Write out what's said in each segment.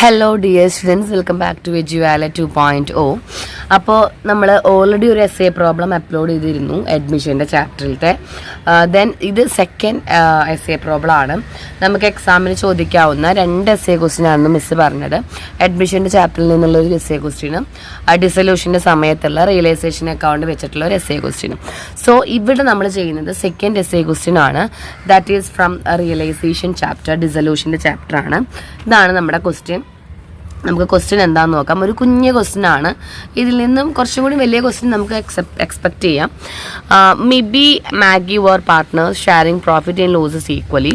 Hello dear students, welcome back to Eduvala 2.0. അപ്പോൾ നമ്മൾ already ഒരു എസ് എ പ്രോബ്ലം അപ്ലോഡ് ചെയ്തിരുന്നു അഡ്മിഷൻ്റെ ചാപ്റ്ററിലത്തെ. ദെൻ ഇത് സെക്കൻഡ് എസ് എ പ്രോബ്ലം ആണ്. നമുക്ക് എക്സാമിന് ചോദിക്കാവുന്ന 2 എസ് എ ക്വസ്റ്റ്യൻ ആണെന്ന് മിസ്സ് പറഞ്ഞത്. അഡ്മിഷൻ്റെ ചാപ്റ്ററിൽ നിന്നുള്ള ഒരു എസ് എ ക്വസ്റ്റ്യനും ഡിസൊല്യൂഷൻ്റെ സമയത്തുള്ള റിയലൈസേഷൻ അക്കൗണ്ട് വെച്ചിട്ടുള്ള ഒരു എസ് എ ക്വസ്റ്റ്യനും. സോ ഇവിടെ നമ്മൾ ചെയ്യുന്നത് സെക്കൻഡ് എസ് എ ക്വസ്റ്റ്യൻ ആണ്. That is from realisation chapter, ഡിസൊല്യൂഷൻ്റെ ചാപ്റ്റർ ആണ്. ഇതാണ് നമ്മുടെ ക്വസ്റ്റ്യൻ. നമുക്ക് ക്വസ്റ്റ്യൻ എന്താണെന്ന് നോക്കാം. ഒരു കുഞ്ഞ് ക്വസ്റ്റ്യൻ ആണ്. ഇതിൽ നിന്നും കുറച്ചും കൂടി വലിയ ക്വസ്റ്റ്യൻ നമുക്ക് എക്സ്പെക്ട് ചെയ്യാം. Mibi Maggie were partners sharing profit and losses equally.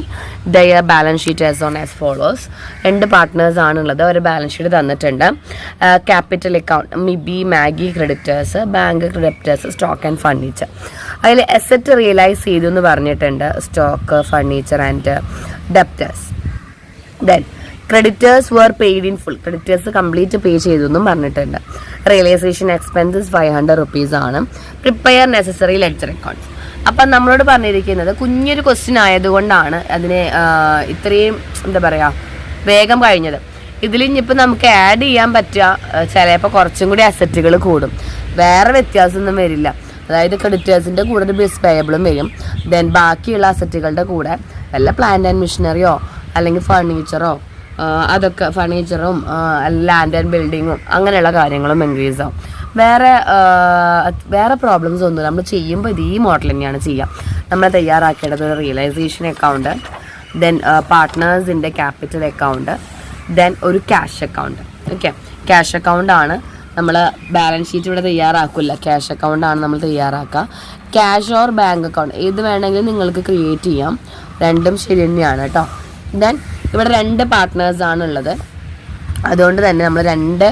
Their balance sheet as on as follows. 2 partners ആണുള്ളത്. ഒരു ബാലൻസ് ഷീറ്റ് തന്നിട്ടുണ്ട്. Capital account Mibi Maggie creditors, bank creditors, stock and furniture. അതിൽ അസറ്റ് റിയലൈസ് ചെയ്തു എന്ന് പറഞ്ഞിട്ടുണ്ട്, stock, furniture and debtors. Then creditors were paid in full. Creditors complete pay ചെയ്തു എന്നും പറഞ്ഞിട്ടുണ്ട്. റിയലൈസേഷൻ എക്സ്പെൻസസ് 500 rupees ആണ്. Prepare necessary ledger accounts. അപ്പം നമ്മളോട് പറഞ്ഞിരിക്കുന്നത് കുഞ്ഞൊരു ക്വസ്റ്റ്യൻ ആയതുകൊണ്ടാണ് അതിനെ ഇത്രയും എന്താ പറയുക വേഗം കഴിഞ്ഞത്. ഇതിൽ ഇനിയിപ്പോൾ നമുക്ക് ആഡ് ചെയ്യാൻ പറ്റുക ചിലപ്പോൾ കുറച്ചും കൂടി അസറ്റുകൾ കൂടും. വേറെ വ്യത്യാസമൊന്നും വരില്ല. അതായത് ക്രെഡിറ്റേഴ്സിൻ്റെ കൂടെ ഒരു ബിൽസ് പേയബിളും വരും. ദെൻ ബാക്കിയുള്ള അസറ്റുകളുടെ കൂടെ വല്ല പ്ലാന്റ് ആൻഡ് മെഷീനറിയോ അല്ലെങ്കിൽ ഫർണിച്ചറോ, അതൊക്കെ ഫർണിച്ചറും ലാൻഡ് ആൻഡ് ബിൽഡിങ്ങും അങ്ങനെയുള്ള കാര്യങ്ങളും ഇൻക്രീസ് ആവും. വേറെ പ്രോബ്ലംസ് ഒന്നുമില്ല. നമ്മൾ ചെയ്യുമ്പോൾ ഇത് ഈ മോഡൽ തന്നെയാണ് ചെയ്യുക. നമ്മൾ തയ്യാറാക്കേണ്ടത് ഒരു റിയലൈസേഷൻ അക്കൗണ്ട്, ദെൻ പാർട്ട്നേഴ്സിൻ്റെ ക്യാപിറ്റൽ അക്കൗണ്ട്, ദെൻ ഒരു ക്യാഷ് അക്കൗണ്ട്. ഓക്കെ, ക്യാഷ് അക്കൗണ്ടാണ് നമ്മൾ ബാലൻസ് ഷീറ്റ് ഇവിടെ തയ്യാറാക്കില്ല. ക്യാഷ് അക്കൗണ്ടാണ് നമ്മൾ തയ്യാറാക്കുക. ക്യാഷ് ഓർ ബാങ്ക് അക്കൗണ്ട് ഏത് വേണമെങ്കിലും നിങ്ങൾക്ക് ക്രിയേറ്റ് ചെയ്യാം. രണ്ടും ശരി തന്നെയാണ് കേട്ടോ. ദെൻ ഇവിടെ 2 പാർട്ട്നേഴ്സാണുള്ളത്. അതുകൊണ്ട് തന്നെ നമ്മൾ 2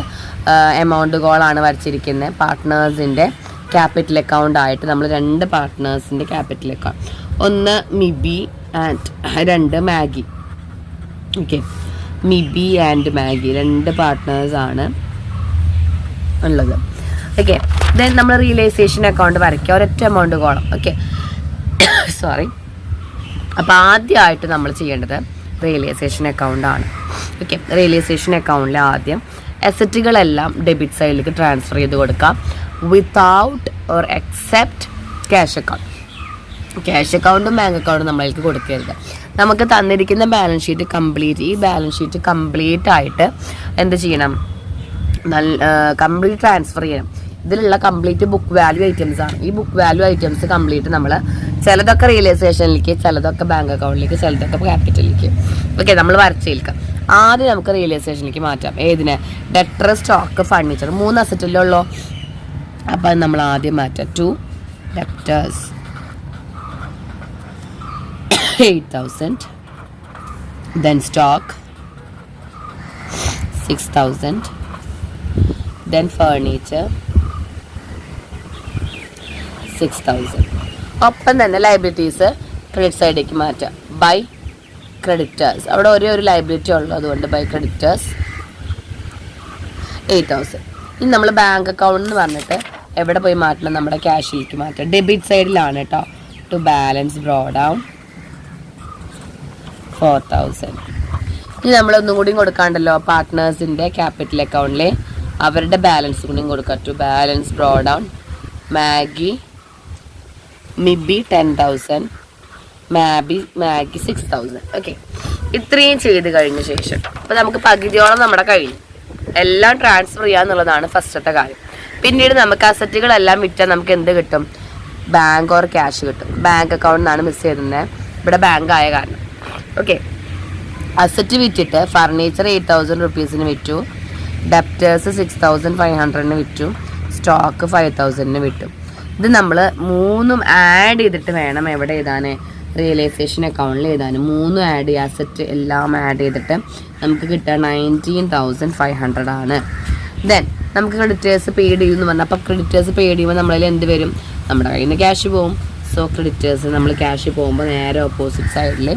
എമൗണ്ടുകളാണ് വരച്ചിരിക്കുന്നത്. പാർട്ട്നേഴ്സിൻ്റെ ക്യാപിറ്റൽ അക്കൗണ്ട് ആയിട്ട് നമ്മൾ 2 പാർട്ട്നേഴ്സിൻ്റെ ക്യാപിറ്റൽ അക്കൗണ്ട്, ഒന്ന് Mibi and 2 Maggie. Okay, Mibi and Maggie 2 പാർട്ട്നേഴ്സാണ് ഉള്ളത്. ഓക്കെ, ദെൻ നമ്മൾ റിയലൈസേഷൻ അക്കൗണ്ട് വരയ്ക്കുക, ഒരൊറ്റ എമൗണ്ട് കോളം. Okay, sorry. അപ്പോൾ ആദ്യമായിട്ട് നമ്മൾ ചെയ്യേണ്ടത് റിയലൈസേഷൻ അക്കൗണ്ടാണ്. ഓക്കെ, റിയലൈസേഷൻ അക്കൗണ്ടിൽ ആദ്യം അസറ്റുകളെല്ലാം ഡെബിറ്റ് സൈഡിലേക്ക് ട്രാൻസ്ഫർ ചെയ്ത് കൊടുക്കാം without or except cash account. Cash അക്കൗണ്ടും ബാങ്ക് അക്കൗണ്ടും നമ്മൾക്ക് കൊടുക്കരുത്. നമുക്ക് തന്നിരിക്കുന്ന ബാലൻസ് ഷീറ്റ് കംപ്ലീറ്റ് ആയിട്ട് എന്ത് ചെയ്യണം, കംപ്ലീറ്റ് ട്രാൻസ്ഫർ ചെയ്യണം. ഇതിലുള്ള കംപ്ലീറ്റ് ബുക്ക് വാല്യൂ ഐറ്റംസ് ആണ്. ഈ ബുക്ക് വാല്യൂ ഐറ്റംസ് കംപ്ലീറ്റ് നമ്മൾ ചിലതൊക്കെ റിയലൈസേഷനിലേക്ക്, ചിലതൊക്കെ ബാങ്ക് അക്കൗണ്ടിലേക്ക്, ചിലതൊക്കെ ക്യാപിറ്റലിലേക്ക്. ഓക്കെ, നമ്മൾ വരച്ചേൽക്കാം. ആദ്യം നമുക്ക് റിയലൈസേഷനിലേക്ക് മാറ്റാം. ഏതിന്? ഡെറ്റർ, സ്റ്റോക്ക്, ഫർണിച്ചർ, 3 അസറ്റല്ലേ ഉള്ളൂ. അപ്പം നമ്മൾ ആദ്യം മാറ്റാം. 2 debtors 8,000, then stock 6,000, then furniture 6,000. ഒപ്പം തന്നെ ലൈബിലിറ്റീസ് ക്രെഡിറ്റ് സൈഡിലേക്ക് മാറ്റാം. ബൈ ക്രെഡിറ്റേഴ്സ്, അവിടെ ഒരു ലൈബിലിറ്റി ഉള്ളൂ, അതുകൊണ്ട് ബൈ ക്രെഡിറ്റേഴ്സ് 8,000. ഇനി നമ്മൾ ബാങ്ക് അക്കൗണ്ട് എന്ന് പറഞ്ഞിട്ട് എവിടെ പോയി മാറ്റണം? നമ്മുടെ ക്യാഷിലേക്ക് മാറ്റാം. ഡെബിറ്റ് സൈഡിലാണ് കേട്ടോ. To balance brought down 4,000. ഇനി നമ്മളൊന്നും കൂടിയും കൊടുക്കാണ്ടല്ലോ, പാർട്ട്നേഴ്സിൻ്റെ ക്യാപിറ്റൽ അക്കൗണ്ടിൽ അവരുടെ ബാലൻസ് കൂടിയും കൊടുക്കാം. To balance brought down Maggie Mibi 10,000, Maggie 6,000. Okay, ഇത്രയും ചെയ്ത് കഴിഞ്ഞ ശേഷം അപ്പോൾ നമുക്ക് പകുതിയോളം നമ്മുടെ കഴിഞ്ഞു. എല്ലാം ട്രാൻസ്ഫർ ചെയ്യാന്നുള്ളതാണ് ഫസ്റ്റത്തെ കാര്യം. പിന്നീട് നമുക്ക് അസറ്റുകളെല്ലാം വിറ്റാൽ നമുക്ക് എന്ത് കിട്ടും? ബാങ്ക് ഓർ ക്യാഷ് കിട്ടും. ബാങ്ക് അക്കൗണ്ട് നിന്നാണ് മിസ് ചെയ്തിരുന്നത്, ഇവിടെ ബാങ്ക് ആയ കാരണം. ഓക്കെ, അസറ്റ് വിറ്റിട്ട് ഫർണിച്ചർ 8,000 rupeesന് വിറ്റു, ഡെപ്റ്റേഴ്സ് 6,500 വിറ്റു, സ്റ്റോക്ക് 5,000 വിറ്റു. ഇത് നമ്മൾ 3ഉം ആഡ് ചെയ്തിട്ട് വേണം എവിടെ എഴുതാൻ? റിയലൈസേഷൻ അക്കൗണ്ടിൽ എഴുതാൻ. 3 ആഡ് ചെയ്യുക, അസറ്റ് എല്ലാം ആഡ് ചെയ്തിട്ട് നമുക്ക് കിട്ടുക 19,500 ആണ്. ദെൻ നമുക്ക് ക്രെഡിറ്റേഴ്സ് പെയ്ഡ് ചെയ്യുമെന്ന് പറഞ്ഞാൽ, അപ്പോൾ ക്രെഡിറ്റേഴ്സ് പെയ്ഡ് ചെയ്യുമ്പോൾ നമ്മളതിൽ എന്ത് വരും? നമ്മുടെ കയ്യിൽ നിന്ന് ക്യാഷ് പോകും. സോ ക്രെഡിറ്റേഴ്സ് നമ്മൾ ക്യാഷ് പോകുമ്പോൾ നേരെ ഓപ്പോസിറ്റ് സൈഡിൽ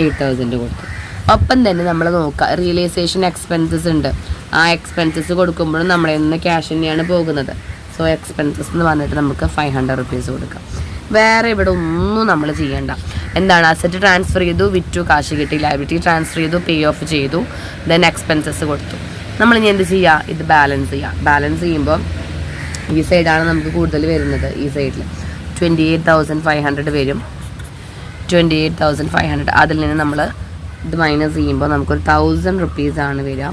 8,000 കൊടുക്കും. ഒപ്പം തന്നെ നമ്മൾ നോക്കുക, റിയലൈസേഷൻ എക്സ്പെൻസസ് ഉണ്ട്. ആ എക്സ്പെൻസസ് കൊടുക്കുമ്പോഴും നമ്മളെ നിന്ന് ക്യാഷ് തന്നെയാണ് പോകുന്നത്. സോ എക്സ്പെൻസസ് എന്ന് പറഞ്ഞിട്ട് നമുക്ക് 500 rupees കൊടുക്കാം. വേറെ ഇവിടെ ഒന്നും നമ്മൾ ചെയ്യണ്ട. എന്താണ് അസറ്റ് ട്രാൻസ്ഫർ ചെയ്തു, വിറ്റു, കാശ് കിട്ടി, ലയബിലിറ്റി ട്രാൻസ്ഫർ ചെയ്തു, പേ ഓഫ് ചെയ്തു, ദെൻ എക്സ്പെൻസസ് കൊടുത്തു. നമ്മളിനി എന്ത് ചെയ്യുക, ഇത് ബാലൻസ് ചെയ്യുക. ബാലൻസ് ചെയ്യുമ്പോൾ ഈ സൈഡാണ് നമുക്ക് കൂടുതൽ വരുന്നത്. ഈ സൈഡിൽ 28,500 വരും. 28,500 അതിൽ നിന്ന് നമ്മൾ ഇത് മൈനസ് ചെയ്യുമ്പോൾ നമുക്കൊരു 1,000 റുപ്പീസാണ് വരിക.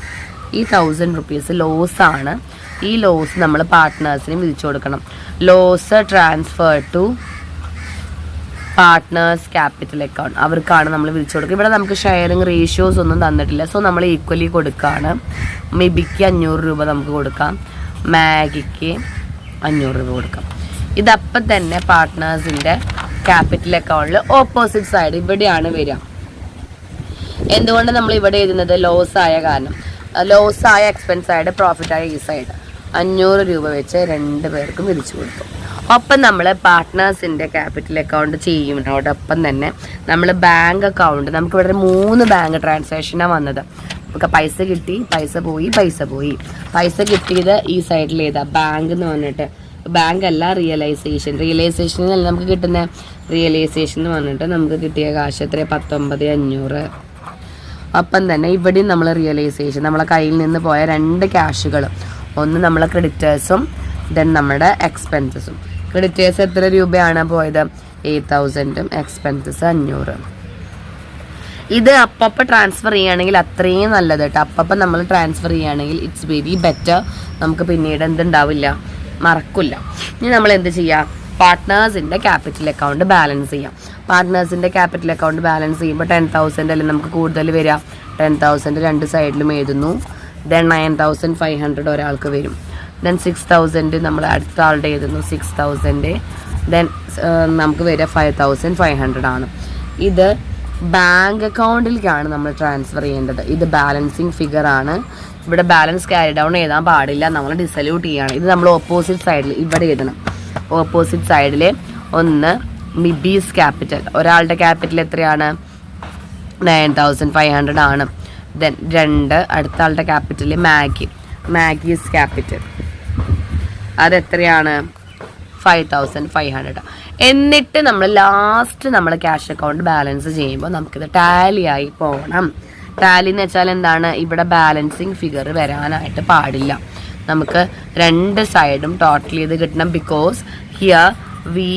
ഈ 1,000 റുപ്പീസ് ലോസാണ്. ഈ ലോസ് നമ്മൾ പാർട്ട്നേഴ്സിന് വിധിച്ചു കൊടുക്കണം. Loss transfer to partners capital account, അവർക്കാണ് നമ്മൾ വിളിച്ചു കൊടുക്കുക. ഇവിടെ നമുക്ക് ഷെയറിങ് റേഷ്യോസ് ഒന്നും തന്നിട്ടില്ല. സോ നമ്മൾ ഈക്വലി കൊടുക്കുകയാണ്. മെബിക്ക് 500 രൂപ നമുക്ക് കൊടുക്കാം, മാഗിക്ക് 500 രൂപ കൊടുക്കാം. ഇതപ്പം തന്നെ പാർട്ട്നേഴ്സിൻ്റെ ക്യാപിറ്റൽ അക്കൗണ്ടിൽ ഓപ്പോസിറ്റ് സൈഡ് ഇവിടെയാണ് വരിക. എന്തുകൊണ്ട് നമ്മൾ ഇവിടെ എഴുതുന്നത്, ലോസ് ആയ കാരണം. ലോസ് ആയ എക്സ്പെൻസ് സൈഡ്, പ്രോഫിറ്റ് ആയ ഈ സൈഡ് 500 രൂപ വെച്ച് 2 പേർക്കും വിധിച്ചു കൊടുക്കും. ഒപ്പം നമ്മൾ പാർട്ട്നേഴ്സിൻ്റെ ക്യാപിറ്റൽ അക്കൗണ്ട് ചെയ്യുന്നതോടൊപ്പം തന്നെ നമ്മൾ ബാങ്ക് അക്കൗണ്ട്, നമുക്കിവിടെ 3 ബാങ്ക് ട്രാൻസാക്ഷനാണ് വന്നത്. നമുക്ക് പൈസ കിട്ടി, പൈസ പോയി, പൈസ കിട്ടിയത് ഈ സൈഡിൽ ഏതാ, ബാങ്ക് എന്ന് പറഞ്ഞിട്ട്. ബാങ്ക് അല്ല, റിയലൈസേഷനിൽ നമുക്ക് കിട്ടുന്ന റിയലൈസേഷൻ എന്ന് പറഞ്ഞിട്ട് നമുക്ക് കിട്ടിയ കാശ് എത്ര, 19,500. ഒപ്പം തന്നെ ഇവിടെയും നമ്മൾ റിയലൈസേഷൻ, നമ്മളെ കയ്യിൽ നിന്ന് പോയ 2 ക്യാഷുകൾ, ഒന്ന് നമ്മളെ ക്രെഡിറ്റേഴ്സും ദെൻ നമ്മുടെ എക്സ്പെൻസസും. ക്രെഡിറ്റേഴ്സ് എത്ര രൂപയാണ് പോയത്, 8,000, എക്സ്പെൻസസ് 500. ഇത് അപ്പം ട്രാൻസ്ഫർ ചെയ്യുകയാണെങ്കിൽ അത്രയും നല്ലത് കേട്ടോ. അപ്പം നമ്മൾ ട്രാൻസ്ഫർ ചെയ്യുകയാണെങ്കിൽ ഇറ്റ്സ് വെരി ബെറ്റർ. നമുക്ക് പിന്നീട് എന്തുണ്ടാവില്ല, മറക്കില്ല. ഇനി നമ്മൾ എന്ത് ചെയ്യുക, പാർട്ട്നേഴ്സിൻ്റെ ക്യാപിറ്റൽ അക്കൗണ്ട് ബാലൻസ് ചെയ്യാം. പാർട്ട്നേഴ്സിൻ്റെ ക്യാപിറ്റൽ അക്കൗണ്ട് ബാലൻസ് ചെയ്യുമ്പോൾ 10,000 അല്ലേ നമുക്ക് കൂടുതൽ വരിക. 10,000 2 സൈഡിലും എഴുതുന്നു. ദെൻ 9,500 ഒരാൾക്ക് വരും. ദെൻ 6,000 നമ്മൾ അടുത്ത ആളുടെ എഴുതുന്നു, 6,000. ദെൻ നമുക്ക് വരിക 5,500 ആണ്. ഇത് ബാങ്ക് അക്കൗണ്ടിലേക്കാണ് നമ്മൾ ട്രാൻസ്ഫർ ചെയ്യേണ്ടത്. ഇത് ബാലൻസിങ് ഫിഗർ ആണ്. ഇവിടെ ബാലൻസ് ക്യാരി ഡൗൺ എഴുതാൻ പാടില്ല, നമ്മൾ ഡിസല്യൂട്ട് ചെയ്യുകയാണ്. ഇത് നമ്മൾ ഓപ്പോസിറ്റ് സൈഡിൽ ഇവിടെ എഴുതണം. ഓപ്പോസിറ്റ് സൈഡിൽ ഒന്ന് മിബീസ് ക്യാപിറ്റൽ, ഒരാളുടെ ക്യാപിറ്റൽ എത്രയാണ്, 9,500 ആണ്. ദെൻ 2 അടുത്ത ആളുടെ ക്യാപിറ്റൽ മാഗീസ് ക്യാപിറ്റൽ, അതെത്രയാണ്, 5,500. എന്നിട്ട് നമ്മൾ ലാസ്റ്റ് നമ്മൾ ക്യാഷ് അക്കൗണ്ട് ബാലൻസ് ചെയ്യുമ്പോൾ നമുക്കിത് ടാലി ആയി പോകണം. ടാലി എന്ന് വെച്ചാൽ എന്താണ്, ഇവിടെ ബാലൻസിങ് ഫിഗർ വരാനായിട്ട് പാടില്ല. നമുക്ക് 2 സൈഡും ടോട്ടൽ ചെയ്ത് കിട്ടണം. Because here we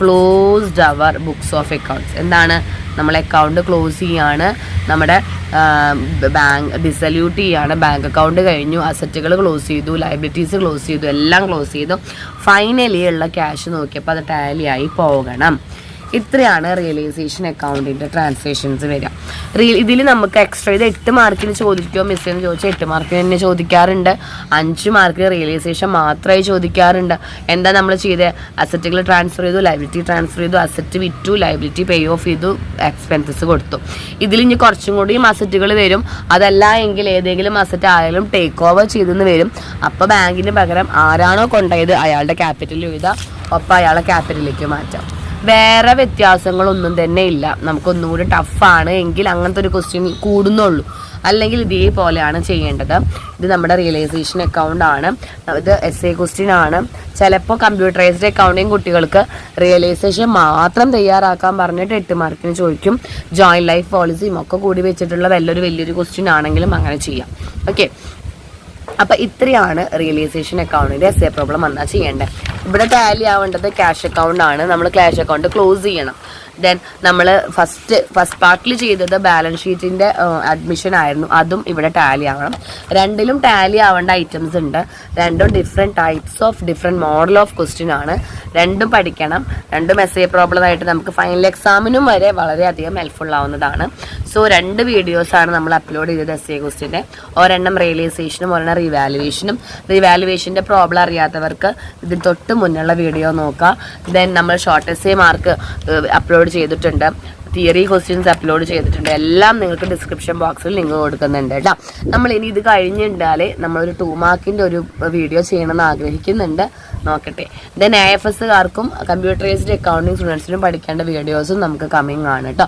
closed our books of accounts. എന്താണ്, നമ്മൾ അക്കൗണ്ട് ക്ലോസ് ചെയ്യാണ്, നമ്മുടെ ബാങ്ക് ഡിസല്യൂട്ട് ചെയ്യാണ്. ബാങ്ക് അക്കൗണ്ട് കഴിഞ്ഞു, അസറ്റുകൾ ക്ലോസ് ചെയ്തു, ലയബിലിറ്റീസ് ക്ലോസ് ചെയ്തു, എല്ലാം ക്ലോസ് ചെയ്തു. ഫൈനലി ഉള്ള ക്യാഷ് നോക്കിയപ്പോൾ അത് ടാലി ആയി പോകണം. ഇത്രയാണ് റിയലൈസേഷൻ അക്കൗണ്ടിൻ്റെ ട്രാൻസാക്ഷൻസ് വരിക. ഇതിൽ നമുക്ക് എക്സ്ട്രാ ഇത് 8 മാർക്കിന് ചോദിക്കുമോ മിസ് എന്ന് ചോദിച്ചാൽ 8 മാർക്കിന് തന്നെ ചോദിക്കാറുണ്ട്. 5 മാർക്കിന് റിയലൈസേഷൻ മാത്രമായി ചോദിക്കാറുണ്ട്. എന്താ നമ്മൾ ചെയ്തത്, അസറ്റുകൾ ട്രാൻസ്ഫർ ചെയ്തു, ലയബിലിറ്റി ട്രാൻസ്ഫർ ചെയ്തു, അസറ്റ് വിറ്റു, ലയബിലിറ്റി പേ ഓഫ് ചെയ്തു, എക്സ്പെൻസസ് കൊടുത്തു. ഇതിൽ ഇനി കുറച്ചും കൂടിയും അസറ്റുകൾ വരും. അതല്ല എങ്കിൽ ഏതെങ്കിലും അസറ്റ് ആയാലും ടേക്ക് ഓവർ ചെയ്തെന്ന് വരും. അപ്പോൾ ബാങ്കിന് പകരം ആരാണോ കൊണ്ടുപോയത് അയാളുടെ ക്യാപിറ്റൽ എഴുതാം, ഒപ്പം അയാളെ ക്യാപിറ്റലിലേക്ക് മാറ്റാം. വേറെ വ്യത്യാസങ്ങളൊന്നും തന്നെ ഇല്ല. നമുക്കൊന്നുകൂടി ടഫാണ് എങ്കിൽ അങ്ങനത്തെ ഒരു ക്വസ്റ്റ്യൻ കൂടുന്നുള്ളൂ. അല്ലെങ്കിൽ ഇതേപോലെയാണ് ചെയ്യേണ്ടത്. ഇത് നമ്മുടെ റിയലൈസേഷൻ അക്കൗണ്ട് ആണ്. ഇത് SA ക്വസ്റ്റ്യൻ ആണ്. ചിലപ്പോൾ കമ്പ്യൂട്ടറൈസ്ഡ് അക്കൗണ്ടിങ് കുട്ടികൾക്ക് റിയലൈസേഷൻ മാത്രം തയ്യാറാക്കാൻ പറഞ്ഞിട്ട് 8 മാർക്കിന് ചോദിക്കും. ജോയിന്റ് ലൈഫ് പോളിസിയും ഒക്കെ കൂടി വെച്ചിട്ടുള്ള വലിയൊരു ക്വസ്റ്റ്യൻ ആണെങ്കിലും അങ്ങനെ ചെയ്യാം. ഓക്കെ, അപ്പം ഇത്രയാണ് റിയലൈസേഷൻ അക്കൗണ്ടിൻ്റെ SA പ്രോബ്ലം വന്നാൽ ചെയ്യേണ്ടത്. ഇവിടെ ടാലി ആവേണ്ടത് ക്യാഷ് അക്കൗണ്ട് ആണ്. നമ്മൾ ക്യാഷ് അക്കൗണ്ട് ക്ലോസ് ചെയ്യണം. ദെൻ നമ്മൾ ഫസ്റ്റ് പാർട്ടിൽ ചെയ്തത് ബാലൻസ് ഷീറ്റിൻ്റെ അഡ്മിഷൻ ആയിരുന്നു. അതും ഇവിടെ ടാലി ആവണം. രണ്ടിലും ടാലി ആവേണ്ട ഐറ്റംസ് ഉണ്ട്. രണ്ടും ഡിഫറെൻറ്റ് മോഡൽ ഓഫ് ക്വസ്റ്റ്യൻ ആണ്. രണ്ടും പഠിക്കണം. രണ്ടും SA പ്രോബ്ലം ആയിട്ട് നമുക്ക് ഫൈനൽ എക്സാമിനും വരെ വളരെയധികം ഹെൽപ്ഫുൾ ആവുന്നതാണ്. സോ 2 വീഡിയോസാണ് നമ്മൾ അപ്ലോഡ് ചെയ്തത് SA ക്വസ്റ്റ്യൻ്റെ. ഒരെണ്ണം റിയലൈസേഷനും ഒരെണ്ണം റിവാലുവേഷനും. റിവാലുവേഷൻ്റെ പ്രോബ്ലം അറിയാത്തവർക്ക് ഇതിന് തൊട്ട് മുന്നുള്ള വീഡിയോ നോക്കാം. ദെൻ നമ്മൾ ഷോർട്ട് SA മാർക്ക് അപ്ലോഡ് ചെയ്തിട്ടുണ്ട്, തിയറി ക്വസ്റ്റ്യൻസ് അപ്ലോഡ് ചെയ്തിട്ടുണ്ട്. എല്ലാം നിങ്ങൾക്ക് ഡിസ്ക്രിപ്ഷൻ ബോക്സിൽ ലിങ്ക് കൊടുക്കുന്നുണ്ട് കേട്ടോ. നമ്മൾ ഇനി ഇത് കഴിഞ്ഞിട്ടാൽ നമ്മളൊരു 2 മാർക്കിൻ്റെ ഒരു വീഡിയോ ചെയ്യണമെന്ന് ആഗ്രഹിക്കുന്നുണ്ട്. നോക്കട്ടെ. ദെൻ AFSകാർക്കും കമ്പ്യൂട്ടറൈസ്ഡ് അക്കൗണ്ടിങ് സ്റ്റുഡൻസിനും പഠിക്കേണ്ട വീഡിയോസും നമുക്ക് കമ്മിങ് ആണ് കേട്ടോ.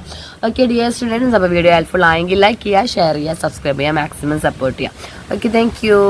ഓക്കെ ഡിയർ സ്റ്റുഡൻസ്, അപ്പോൾ വീഡിയോ ഹെൽപ്ഫുൾ ആയെങ്കിൽ ലൈക്ക് ചെയ്യുക, ഷെയർ ചെയ്യുക, സബ്സ്ക്രൈബ് ചെയ്യുക, മാക്സിമം സപ്പോർട്ട് ചെയ്യുക. Okay, thank you.